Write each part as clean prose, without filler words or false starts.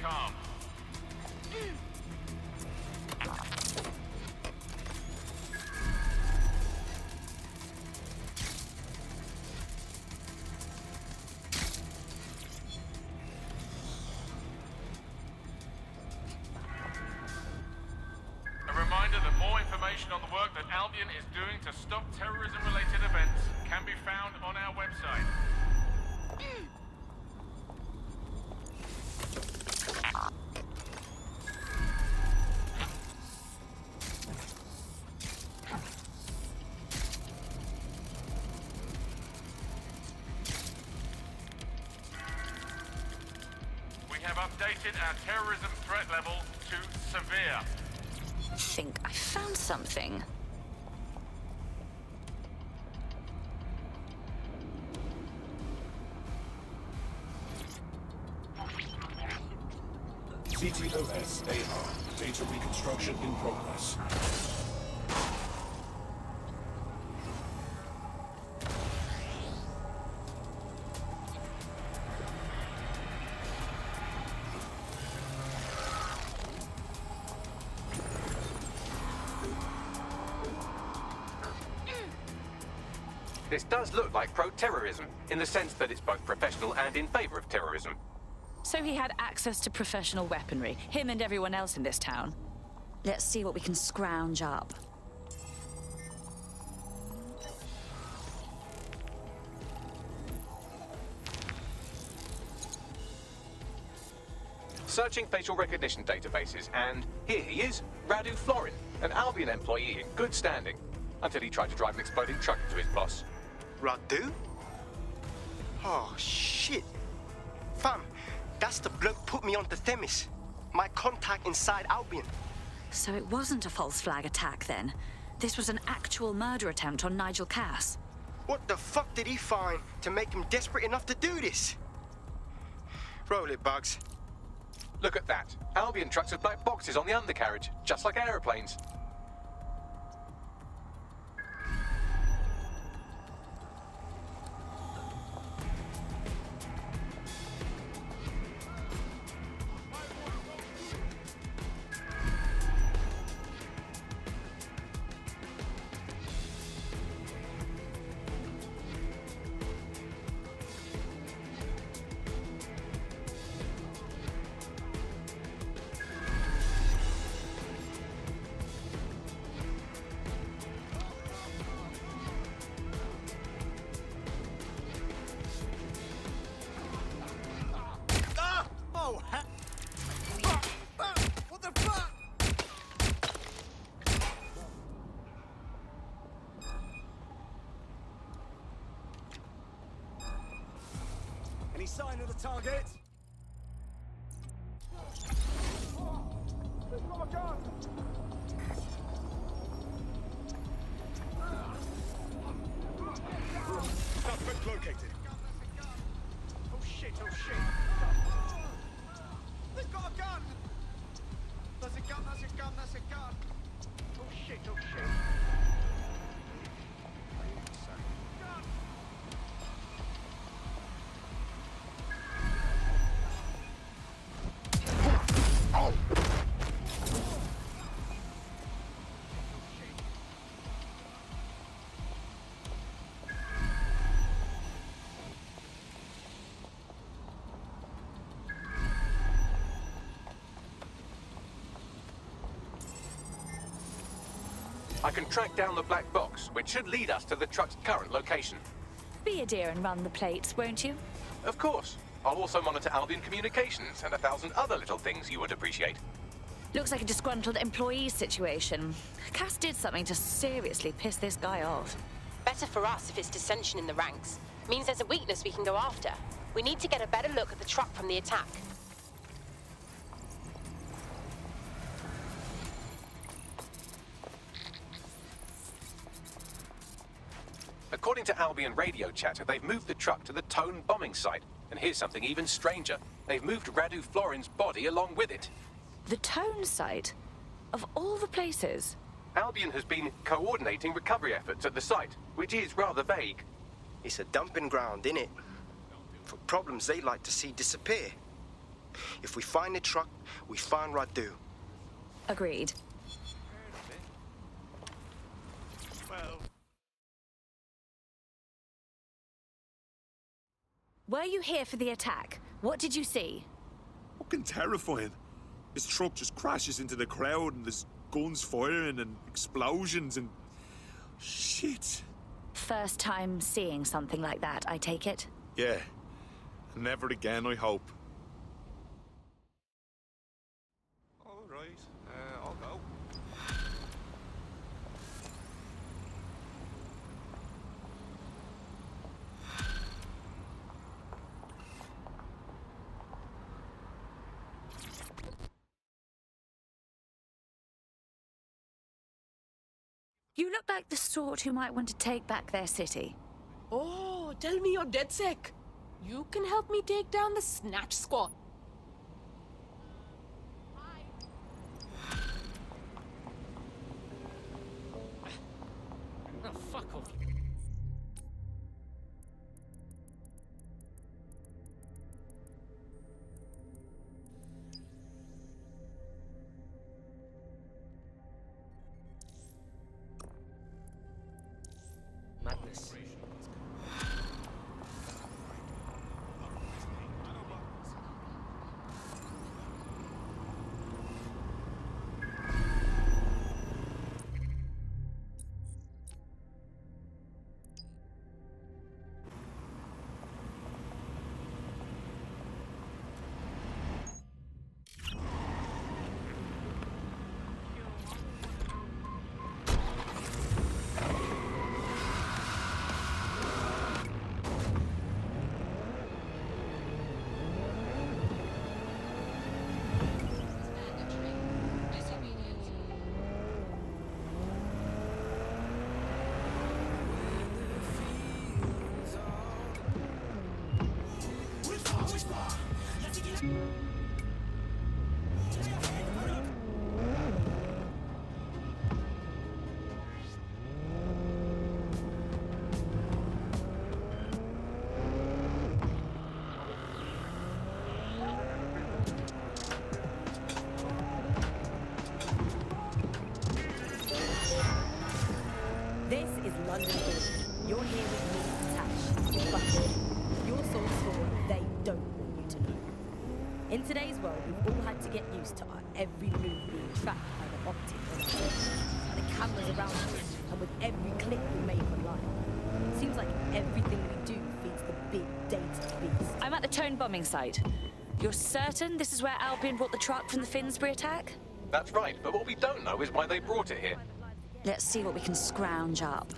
calm. A reminder that more information on the work that Albion is doing to stop terrorism-related events can be found on our website. We have updated our terrorism threat level to severe. I think I found something. CTOS AR. Data reconstruction in progress. This does look like pro-terrorism, in the sense that it's both professional and in favor of terrorism. So he had access to professional weaponry, him and everyone else in this town. Let's see what we can scrounge up. Searching facial recognition databases, and here he is, Radu Florin, an Albion employee in good standing, until he tried to drive an exploding truck into his boss. Radu? Oh, shit. Fam, that's the bloke put me onto Themis. My contact inside Albion. So it wasn't a false flag attack then. This was an actual murder attempt on Nigel Cass. What the fuck did he find to make him desperate enough to do this? Roll it, Bugs. Look at that. Albion trucks with black boxes on the undercarriage, just like aeroplanes. What the fuck? Any sign of the target? Suspect located. Oh shit, oh shit. They've got a gun! There's a gun, there's a gun, there's a gun. Oh shit, oh shit. Gun! I can track down the black box, which should lead us to the truck's current location. Be a dear and run the plates, won't you? Of course. I'll also monitor Albion communications and 1,000 other little things you would appreciate. Looks like a disgruntled employee situation. Cass did something to seriously piss this guy off. Better for us if it's dissension in the ranks. Means there's a weakness we can go after. We need to get a better look at the truck from the attack. According to Albion radio chatter, they've moved the truck to the Tone bombing site. And here's something even stranger. They've moved Radu Florin's body along with it. The Tone site? Of all the places? Albion has been coordinating recovery efforts at the site, which is rather vague. It's a dumping ground, innit? For problems they like to see disappear. If we find the truck, we find Radu. Agreed. Well, Were you here for the attack? What did you see? Fucking terrifying. His truck just crashes into the crowd and there's guns firing and explosions and... shit. First time seeing something like that, I take it? Yeah. Never again, I hope. all right. I'll go. You look like the sort who might want to take back their city. Oh, tell me you're dead sick. You can help me take down the Snatch Squad. Oh, fuck off. Madness. This is London Hall. You're here with me, Tash. But your source for what they don't want you to know. In today's world, we've all had to get used to our every move being tracked by the optic on our phones, the cameras around us, and with every click we make online. Seems like everything we do feeds the big data beast. I'm at the Tone bombing site. You're certain this is where Albion brought the truck from the Finsbury attack? That's right, but what we don't know is why they brought it here. Let's see what we can scrounge up.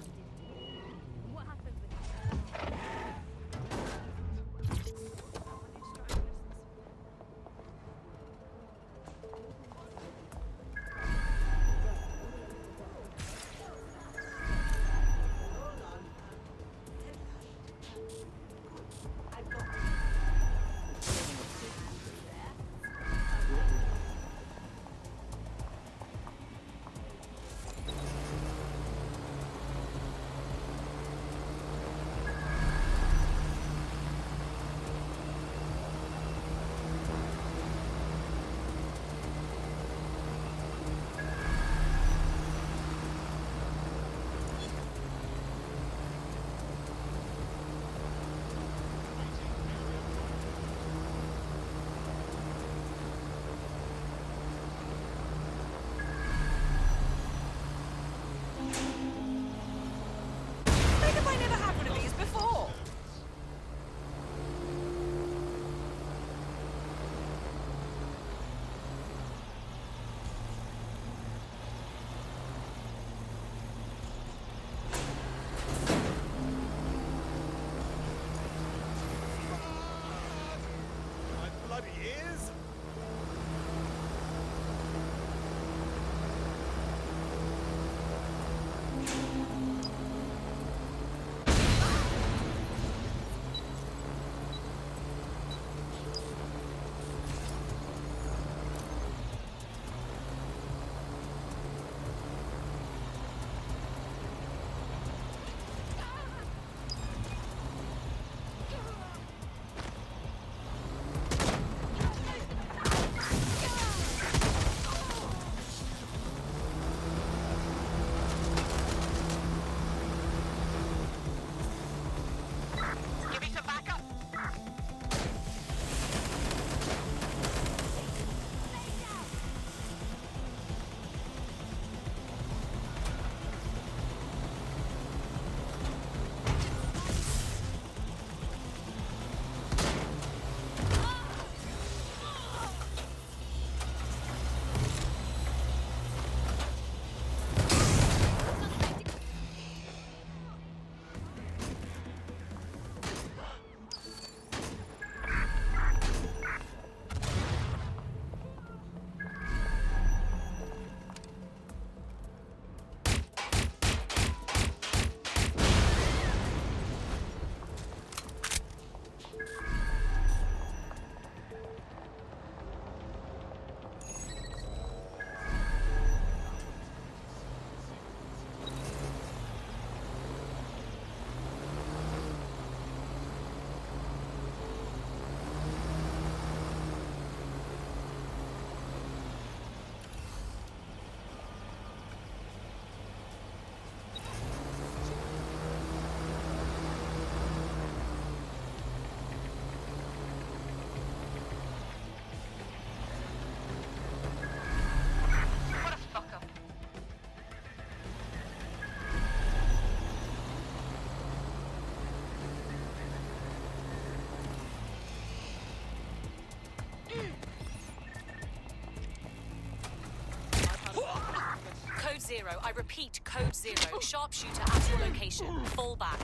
0. I repeat, code 0. Sharpshooter at your location. Fall back.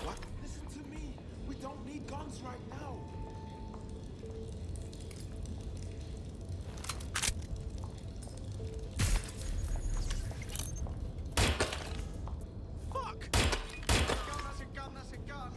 What? Listen to me. We don't need guns right now. Fuck! Gun, that's a gun.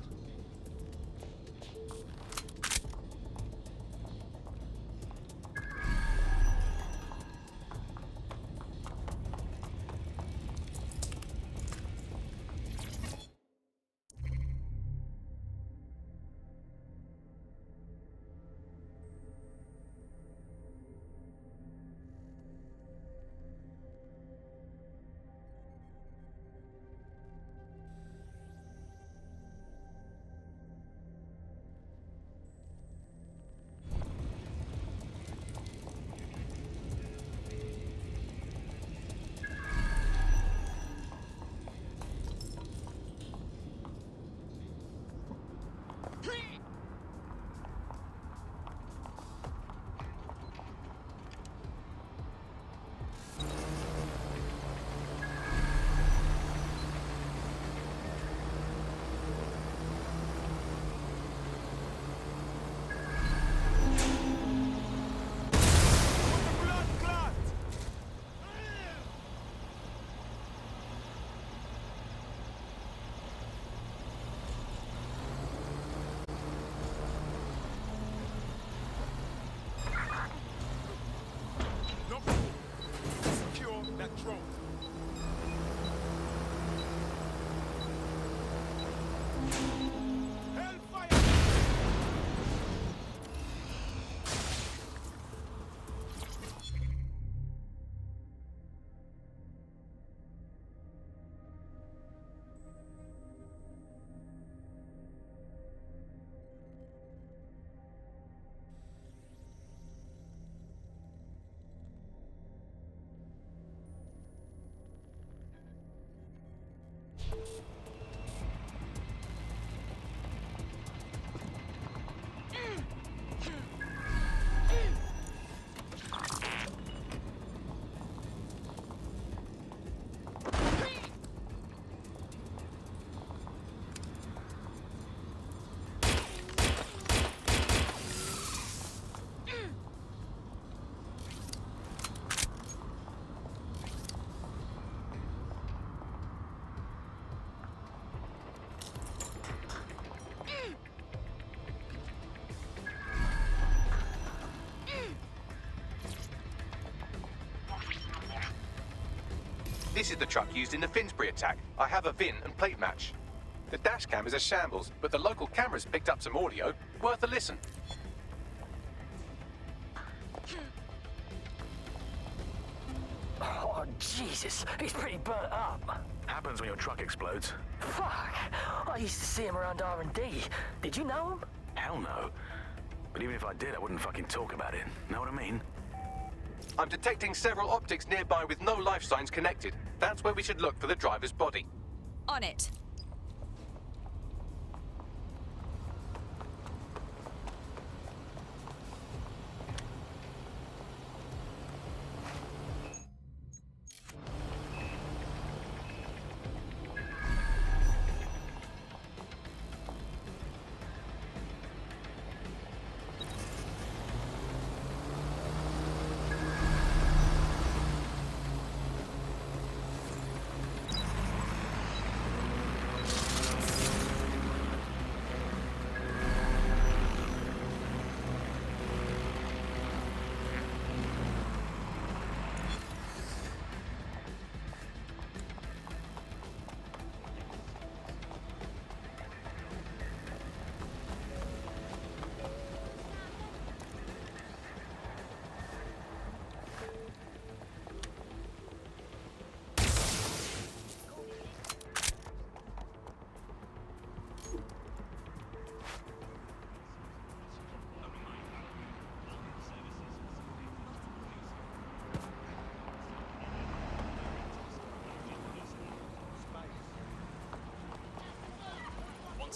This is the truck used in the Finsbury attack. I have a VIN and plate match. The dash cam is a shambles, but the local cameras picked up some audio. Worth a listen. Oh, Jesus. He's pretty burnt up. Happens when your truck explodes. Fuck. I used to see him around R&D. Did you know him? Hell no. But even if I did, I wouldn't fucking talk about it. Know what I mean? I'm detecting several optics nearby with no life signs connected. That's where we should look for the driver's body. On it.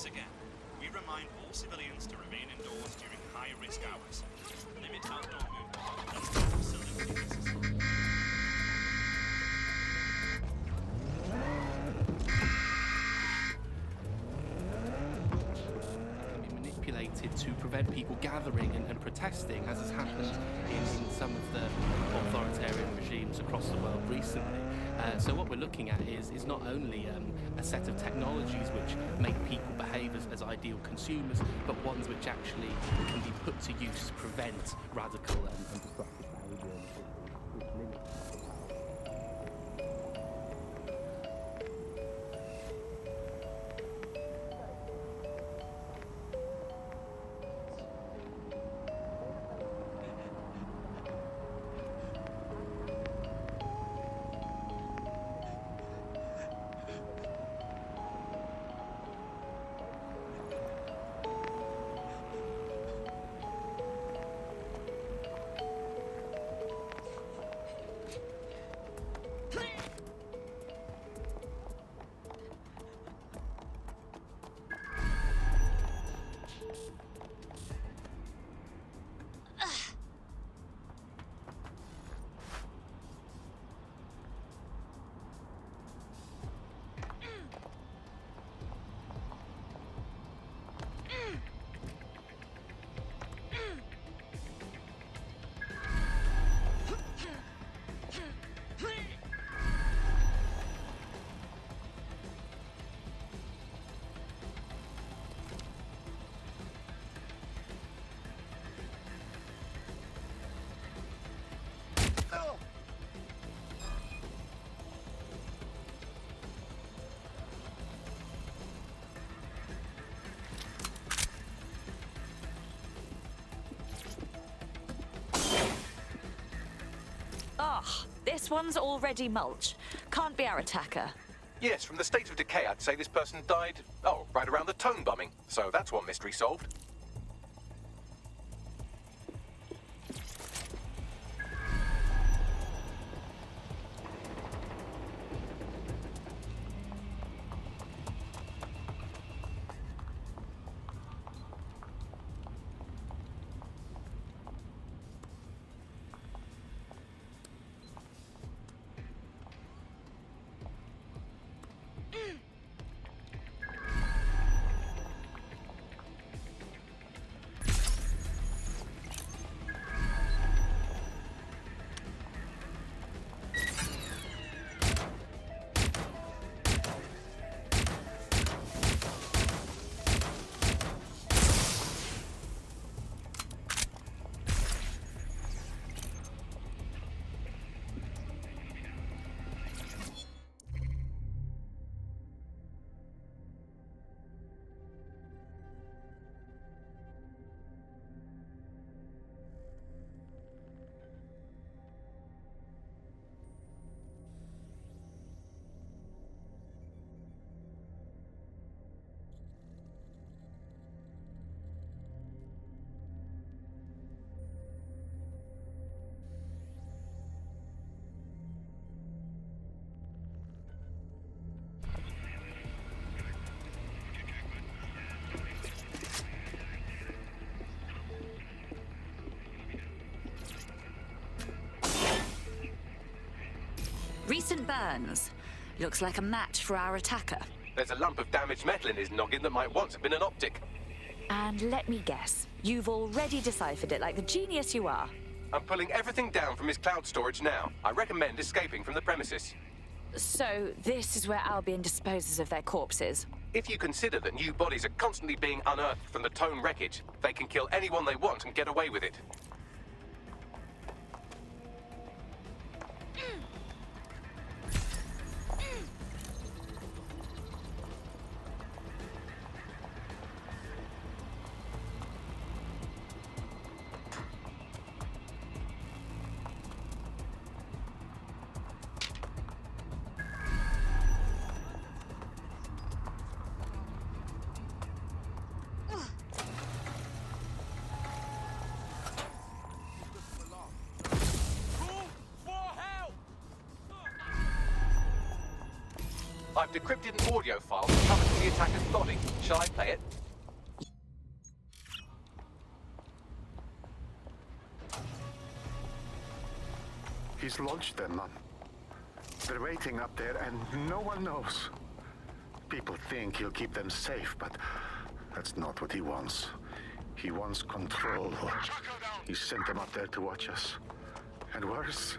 Once again, we remind all civilians to remain indoors during high-risk hours. Limit outdoor movement unless absolutely necessary. Manipulated to prevent people gathering and protesting, as has happened in some of the authoritarian regimes across the world recently. So what we're looking at is not only a set of technologies which make people behave as ideal consumers, but ones which actually can be put to use to prevent radical and destructive behavior. Which limits This one's already mulch. Can't be our attacker. Yes, from the state of decay, I'd say this person died, right around the Tone bombing. So that's one mystery solved. Recent burns. Looks like a match for our attacker. There's a lump of damaged metal in his noggin that might once have been an optic. And let me guess, you've already deciphered it like the genius you are. I'm pulling everything down from his cloud storage now. I recommend escaping from the premises. So, this is where Albion disposes of their corpses? If you consider that new bodies are constantly being unearthed from the Tone wreckage, they can kill anyone they want and get away with it. I've decrypted an audio file that covers the attacker's body. Shall I play it? He's launched them, Mum. They're waiting up there and no one knows. People think he'll keep them safe, but that's not what he wants. He wants control. He sent them up there to watch us. And worse,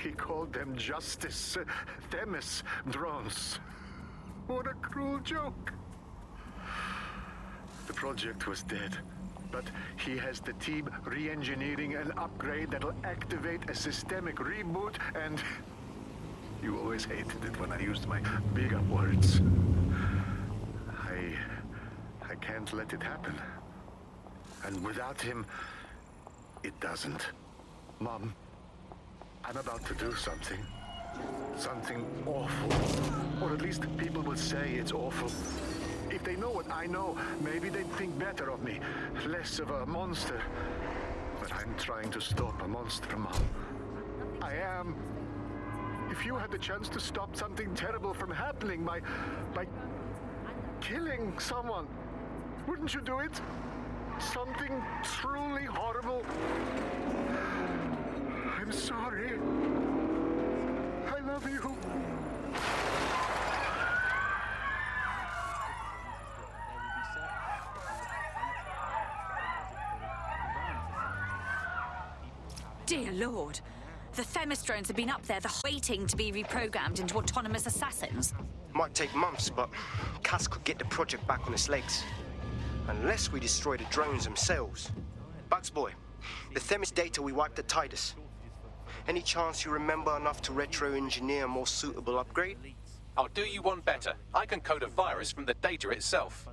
he called them Justice Themis drones. What a cruel joke. The project was dead, but he has the team re-engineering an upgrade that'll activate a systemic reboot, and you always hated it when I used my big-up words. I can't let it happen. And without him, it doesn't. Mom, I'm about to do something. Something awful. Or at least people will say it's awful. If they know what I know, maybe they'd think better of me. Less of a monster. But I'm trying to stop a monster, Mom. I am. If you had the chance to stop something terrible from happening by killing someone, wouldn't you do it? Something truly horrible. I'm sorry. I love you. Dear Lord. The Themis drones have been up there, waiting to be reprogrammed into autonomous assassins. Might take months, but Cass could get the project back on its legs. Unless we destroy the drones themselves. Bugs Boy, the Themis data we wiped at Titus. Any chance you remember enough to retro-engineer a more suitable upgrade? I'll do you one better. I can code a virus from the data itself.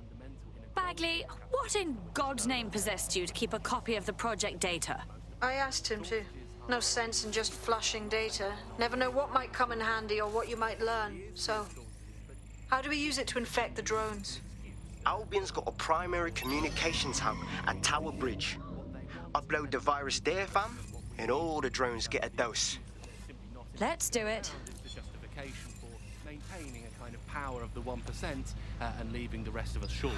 Bagley, what in God's name possessed you to keep a copy of the project data? I asked him to. No sense in just flushing data. Never know what might come in handy or what you might learn. So, how do we use it to infect the drones? Albion's got a primary communications hub at Tower Bridge. Upload the virus there, fam, and all the drones get a dose. Let's do it. The justification for maintaining a kind of power of the 1% and leaving the rest of us short.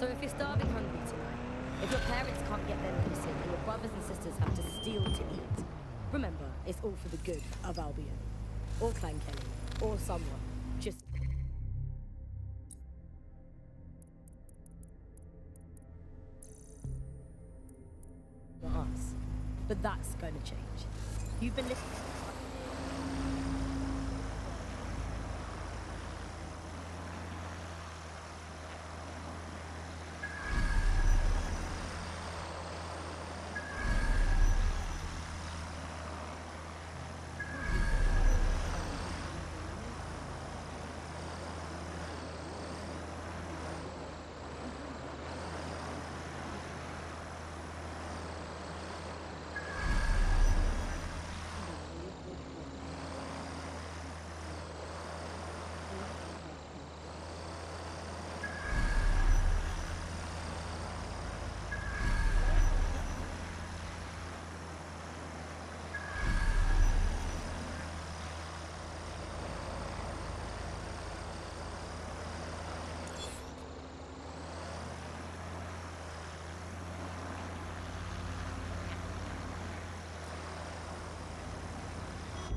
So if you're starving hungry tonight, if your parents can't get their medicine and your brothers and sisters have to steal to eat, remember, it's all for the good of Albion. Or Clan Kelly. Or someone. Just... for us. But that's going to change. You've been listening...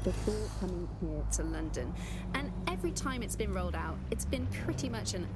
before coming here to London, and every time it's been rolled out, it's been pretty much an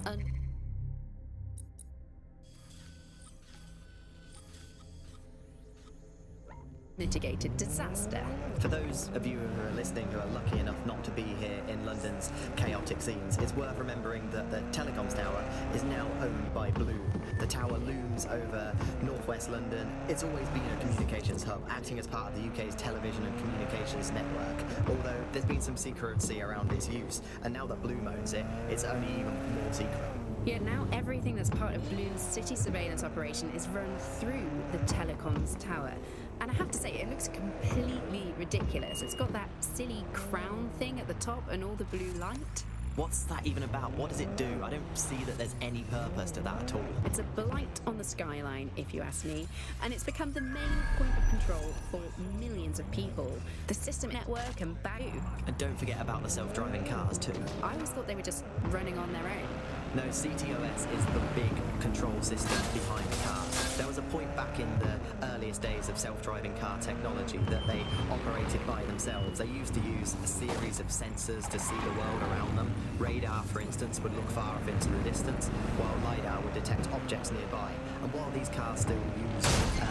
unmitigated disaster. For those of you who are listening who are lucky enough not to be here in London's chaotic scenes, it's worth remembering that the telecoms tower is now owned by Bloom. The tower looms over northwest London. It's always been a communications hub, acting as part of the UK's television and communications network, although there's been some secrecy around its use, and now that Bloom owns it, it's only even more secret. Yet now everything that's part of Bloom's city surveillance operation is run through the telecoms tower. And I have to say, it looks completely ridiculous. It's got that silly crown thing at the top and all the blue light. What's that even about? What does it do? I don't see that there's any purpose to that at all. It's a blight on the skyline, if you ask me, and it's become the main point of control for millions thousands of people. The system network and Bagu. And don't forget about the self-driving cars too. I always thought they were just running on their own. No, CTOS is the big control system behind the cars. There was a point back in the earliest days of self-driving car technology that they operated by themselves. They used to use a series of sensors to see the world around them. Radar, for instance, would look far off into the distance, while LiDAR would detect objects nearby. And while these cars still use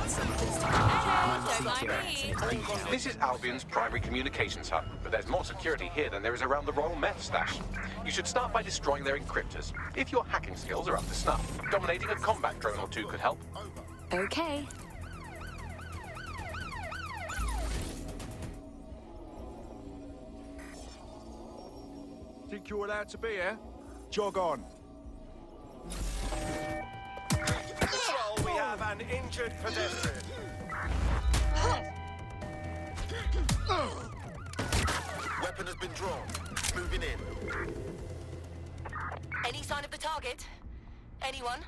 some of this technology, CTOS and its details. This is Albion's primary communications hub, but there's more security here than there is around the Royal Meth stash. You should start by destroying their encryptors. If your hacking skills are up to snuff, dominating a combat drone or two could help. Okay. Think you're allowed to be here? Jog on. Patrol, we have an injured pedestrian. Weapon has been drawn. Moving in. Any sign of the target? Anyone?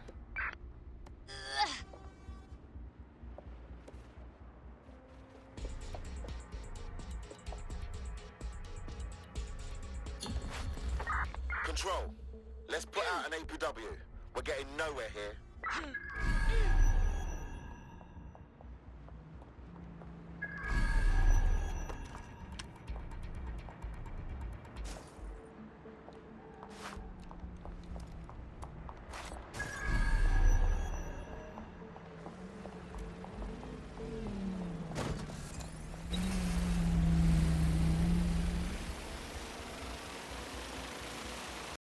Control. Let's put out an APW. We're getting nowhere here.